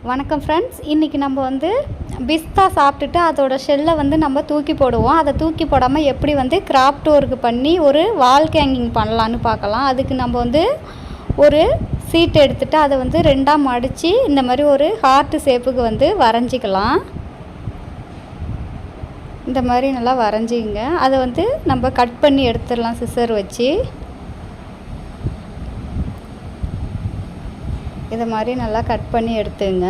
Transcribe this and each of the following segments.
வணக்கம் ஃப்ரெண்ட்ஸ், இன்றைக்கி நம்ம வந்து பிஸ்தா சாப்பிட்டுட்டு அதோட ஷெல்லை வந்து நம்ம தூக்கி போடுவோம். அதை தூக்கி போடாமல் எப்படி வந்து கிராஃப்ட் ஒர்க் பண்ணி ஒரு வால் ஹேங்கிங் பண்ணலான்னு பார்க்கலாம். அதுக்கு நம்ம வந்து ஒரு சீட் எடுத்துகிட்டு அதை வந்து ரெண்டாக மடித்து இந்த மாதிரி ஒரு ஹார்ட் ஷேப்புக்கு வந்து வரைஞ்சிக்கலாம். இந்த மாதிரி நல்லா வரைஞ்சிங்க. அதை வந்து நம்ம கட் பண்ணி எடுத்துடலாம் சிசர் வச்சு. இதை மாதிரி நல்லா கட் பண்ணி எடுத்துங்க.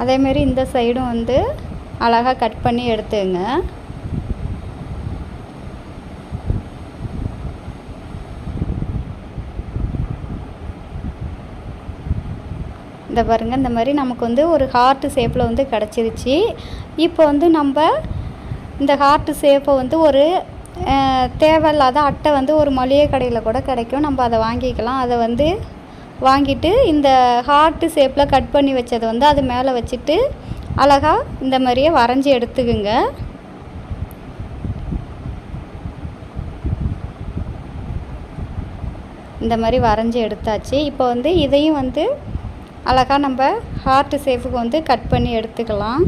அதேமாரி இந்த சைடும் வந்து அழகாக கட் பண்ணி எடுத்துங்க. இந்த பாருங்கள், இந்த மாதிரி நமக்கு வந்து ஒரு ஹார்ட் ஷேப்பில் வந்து கிடச்சிருச்சு. இப்போ வந்து நம்ம இந்த ஹார்ட் ஷேப்பை வந்து ஒரு தேவையில்லாத அட்டை வந்து ஒரு மளிகை கடையில் கூட கிடைக்கும், நம்ம அதை வாங்கிக்கலாம். அதை வந்து வாங்கிட்டு இந்த ஹார்ட் ஷேப்பில் கட் பண்ணி வச்சதை வந்து அது மேலே வச்சுட்டு அழகாக இந்த மாதிரியே வரைஞ்சி எடுத்துக்குங்க. இந்த மாதிரி வரைஞ்சி எடுத்தாச்சு. இப்போ வந்து இதையும் வந்து அழகாக நம்ம ஹார்ட் ஷேப்புக்கு வந்து கட் பண்ணி எடுத்துக்கலாம்.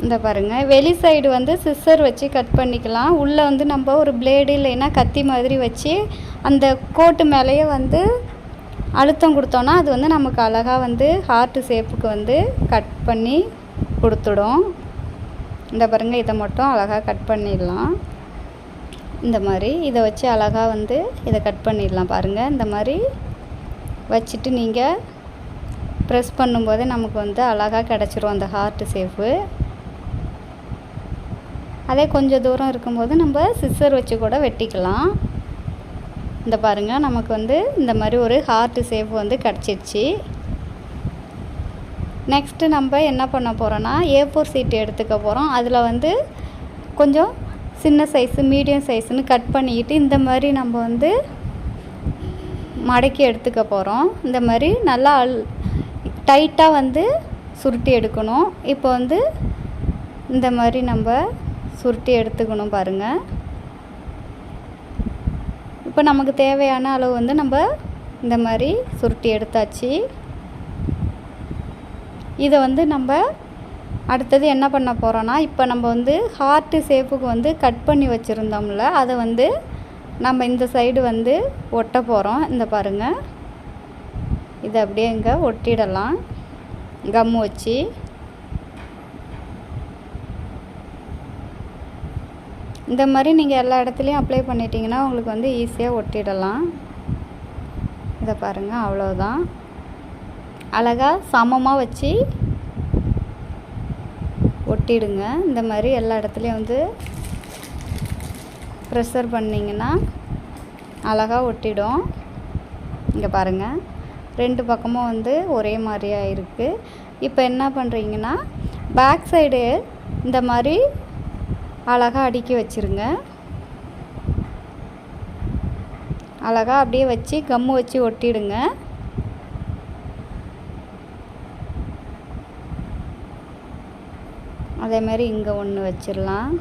இந்த பாருங்கள், வெளி சைடு வந்து சிசர் வச்சு கட் பண்ணிக்கலாம். உள்ளே வந்து நம்ம ஒரு பிளேடு இல்லைன்னா கத்தி மாதிரி வச்சு அந்த கோட்டு மேலேயே வந்து அழுத்தம் கொடுத்தோன்னா அது வந்து நமக்கு அழகாக வந்து ஹார்ட் ஷேப்புக்கு வந்து கட் பண்ணி கொடுத்துடும். இந்த பாருங்கள், இதை மட்டும் அழகாக கட் பண்ணிடலாம். இந்த மாதிரி இதை வச்சு அழகாக வந்து இதை கட் பண்ணிடலாம். பாருங்கள், இந்த மாதிரி வச்சுட்டு நீங்கள் ப்ரெஸ் பண்ணும்போதே நமக்கு வந்து அழகாக கிடச்சிரும் அந்த ஹார்ட் ஷேப்பு. அதே கொஞ்சம் தூரம் இருக்கும்போது நம்ம சிசர் வச்சு கூட வெட்டிக்கலாம். இந்த பாருங்கள், நமக்கு வந்து இந்த மாதிரி ஒரு ஹார்ட் ஷேப் வந்து கிடச்சிருச்சு. நெக்ஸ்ட்டு நம்ம என்ன பண்ண போகிறோன்னா A4 சீட்டு எடுத்துக்க போகிறோம். அதில் வந்து கொஞ்சம் சின்ன சைஸு மீடியம் சைஸுன்னு கட் பண்ணிக்கிட்டு இந்த மாதிரி நம்ம வந்து மடக்கி எடுத்துக்க போகிறோம். இந்த மாதிரி நல்லா டைட்டாக வந்து சுருட்டி எடுக்கணும். இப்போ வந்து இந்த மாதிரி நம்ம சுருட்டி எடுத்துக்கணும். பாருங்கள், இப்போ நமக்கு தேவையான அளவு வந்து நம்ம இந்த மாதிரி சுருட்டி எடுத்தாச்சு. இதை வந்து நம்ம அடுத்தது என்ன பண்ண போகிறோன்னா, இப்போ நம்ம வந்து ஹார்ட் ஷேப்புக்கு வந்து கட் பண்ணி வச்சுருந்தோம்ல, அதை வந்து நம்ம இந்த சைடு வந்து ஒட்ட போகிறோம். இந்த பாருங்கள், இதை அப்படியே இங்கே ஒட்டிடலாம் கம்மு வச்சு. இந்த மாதிரி நீங்கள் எல்லா இடத்துலையும் அப்ளை பண்ணிட்டீங்கன்னா உங்களுக்கு வந்து ஈஸியாக ஒட்டிடலாம். இதை பாருங்கள், அவ்வளோதான். அழகாக சமமாக வச்சு ஒட்டிடுங்க. இந்த மாதிரி எல்லா இடத்துலையும் வந்து ப்ரெஷர் பண்ணிங்கன்னா அழகாக ஒட்டிடும். இங்கே பாருங்கள், ரெண்டு பக்கமும் வந்து ஒரே மாதிரியாக இருக்குது. இப்போ என்ன பண்ணுறீங்கன்னா பேக் சைடு இந்த மாதிரி அழகாக அடுக்கி வச்சுருங்க. அழகாக அப்படியே வச்சு கம்மு வச்சு ஒட்டிடுங்க. அதேமாரி இங்கே ஒன்று வச்சிடலாம்.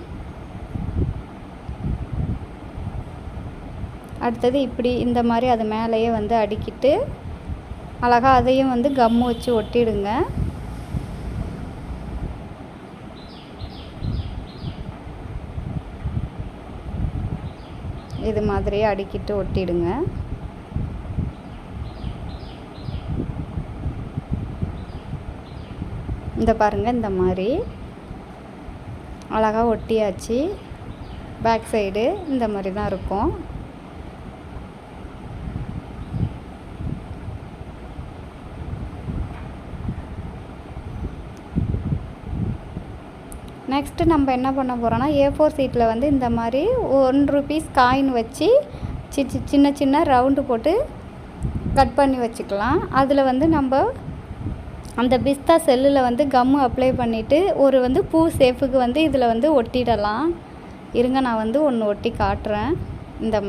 அடுத்தது இப்படி இந்த மாதிரி அது மேலேயே வந்து அடுக்கிட்டு அழகாக அதையும் வந்து கம்மு வச்சு ஒட்டிடுங்க. இது மாதிரியே அடுக்கிட்டு ஒட்டிடுங்க. இந்த பாருங்கள், இந்த மாதிரி அழகாக ஒட்டியாச்சு. பேக் சைடு இந்த மாதிரி தான் இருக்கும். நெக்ஸ்ட்டு நம்ம என்ன பண்ண போகிறோன்னா A4 சீட்டில் வந்து இந்த மாதிரி 1 ரூபீஸ் காயின் வச்சு சின்ன சின்ன ரவுண்டு போட்டு கட் பண்ணி வச்சுக்கலாம். அதில் வந்து நம்ம அந்த பிஸ்தா செல்லில் வந்து கம்மு அப்ளை பண்ணிவிட்டு ஒரு வந்து பூ ஷேப்புக்கு வந்து இதில் வந்து ஒட்டிடலாம். இருங்க, நான் வந்து ஒன்று ஒட்டி காட்டுறேன். இந்த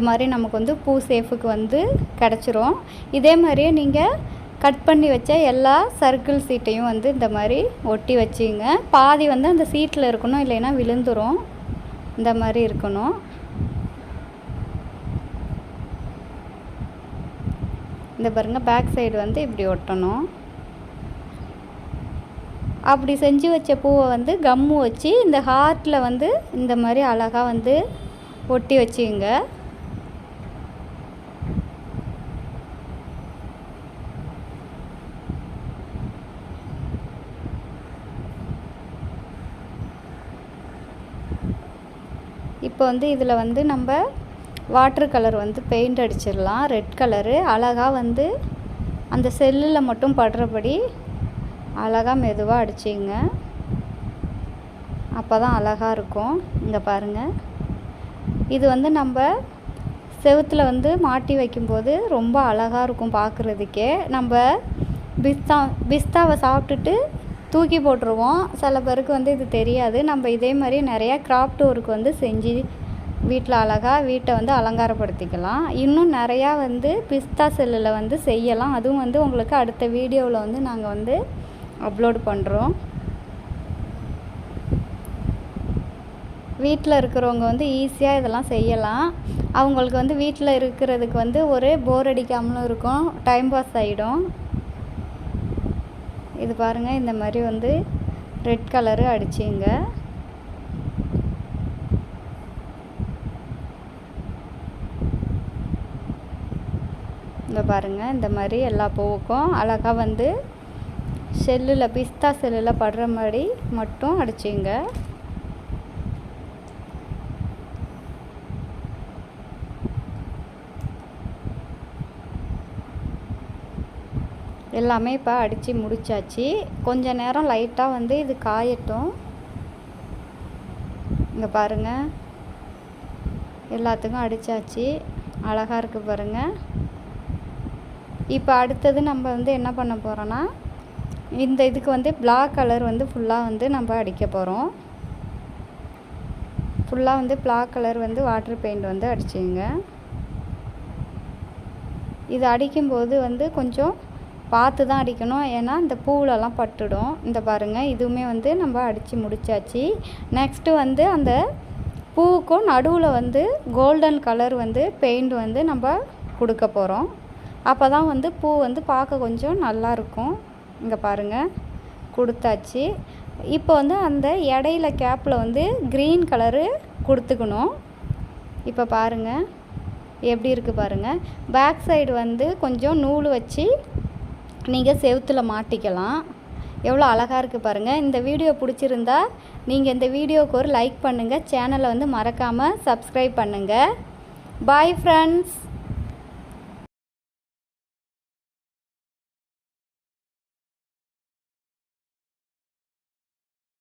மாதிரி நமக்கு வந்து பூ ஷேப்புக்கு வந்து கிடச்சிரும். இதே மாதிரியே நீங்கள் கட் பண்ணி வச்ச எல்லா சர்க்கிள் சீட்டையும் வந்து இந்த மாதிரி ஒட்டி வச்சுங்க. பாதி வந்து அந்த சீட்டில் இருக்கணும், இல்லைன்னா விழுந்துடும். இந்த மாதிரி இருக்கணும். இந்த பாருங்கள், பேக் சைடு வந்து இப்படி ஒட்டணும். அப்படி செஞ்சு வச்ச பூவை வந்து கம்மு வச்சு இந்த ஹார்ட்டில் வந்து இந்த மாதிரி அழகாக வந்து ஒட்டி வச்சுங்க. இப்போ வந்து இதில் வந்து நம்ம வாட்டர் கலர் வந்து பெயிண்ட் அடிச்சிடலாம். ரெட் கலரு அழகாக வந்து அந்த செல்லில் மட்டும் படுறபடி அழகாக மெதுவாக அடிச்சிங்க. அப்போ தான் அழகாக இருக்கும். இங்கே பாருங்கள், இது வந்து நம்ம செவுத்தில் வந்து மாட்டி வைக்கும்போது ரொம்ப அழகாக இருக்கும் பார்க்குறதுக்கே. நம்ம பிஸ்தாவை சாப்பிட்டுட்டு தூக்கி போட்டுருவோம். சில பேருக்கு வந்து இது தெரியாது. நம்ம இதே மாதிரி நிறையா கிராஃப்ட் ஒர்க் வந்து செஞ்சு வீட்டில் அழகாக வீட்டை வந்து அலங்காரப்படுத்திக்கலாம். இன்னும் நிறையா வந்து பிஸ்தா செல்லில் வந்து செய்யலாம். அதுவும் வந்து உங்களுக்கு அடுத்த வீடியோவில் வந்து நாங்கள் வந்து அப்லோட் பண்ணுறோம். வீட்டில் இருக்கிறவங்க வந்து ஈஸியாக இதெல்லாம் செய்யலாம். அவங்களுக்கு வந்து வீட்டில் இருக்கிறதுக்கு வந்து ஒரு போர் அடிக்காமலும் இருக்கும், டைம் பாஸ் ஆகிடும். இது பாருங்கள், இந்த மாதிரி வந்து ரெட் கலரு அடிச்சிங்க. இந்த பாருங்கள், இந்த மாதிரி எல்லா பூவுக்கும் அழகாக வந்து செல்லில் பிஸ்தா செல்லில் படுற மாதிரி மட்டும் அடிச்சிங்க. எல்லாமே இப்போ அடித்து முடிச்சாச்சு. கொஞ்ச நேரம் லைட்டாக வந்து இது காயட்டும். இங்கே பாருங்கள், எல்லாத்துக்கும் அடித்தாச்சு. அழகாக இருக்குது பாருங்கள். இப்போ அடுத்தது நம்ம வந்து என்ன பண்ண போகிறோன்னா, இந்த இதுக்கு வந்து பிளாக் கலர் வந்து ஃபுல்லாக வந்து நம்ம அடிக்க போகிறோம். ஃபுல்லாக வந்து பிளாக் கலர் வந்து வாட்டர் பெயிண்ட் வந்து அடிச்சிங்க. இது அடிக்கும்போது வந்து கொஞ்சம் பார்த்து தான் அடிக்கணும், ஏன்னா இந்த பூவிலலாம் பட்டுடும். இந்த பாருங்கள், இதுவுமே வந்து நம்ம அடித்து முடித்தாச்சு. நெக்ஸ்ட்டு வந்து அந்த பூவுக்கும் நடுவில் வந்து கோல்டன் கலர் வந்து பெயிண்ட் வந்து நம்ம கொடுக்க போகிறோம். அப்போ தான் வந்து பூ வந்து பார்க்க கொஞ்சம் நல்லாயிருக்கும். இங்கே பாருங்கள், கொடுத்தாச்சு. இப்போ வந்து அந்த இடையில கேப்பில் வந்து க்ரீன் கலரு கொடுத்துக்கணும். இப்போ பாருங்கள் எப்படி இருக்குது பாருங்கள். பேக் சைடு வந்து கொஞ்சம் நூல் வச்சு நீங்கள் செவுத்தில் மாட்டிக்கலாம். எவ்வளோ அழகாக இருக்குது பாருங்கள். இந்த வீடியோ பிடிச்சிருந்தா நீங்கள் இந்த வீடியோவுக்கு ஒரு லைக் பண்ணுங்கள். சேனலை வந்து மறக்காமல் சப்ஸ்கிரைப் பண்ணுங்கள். Bye friends.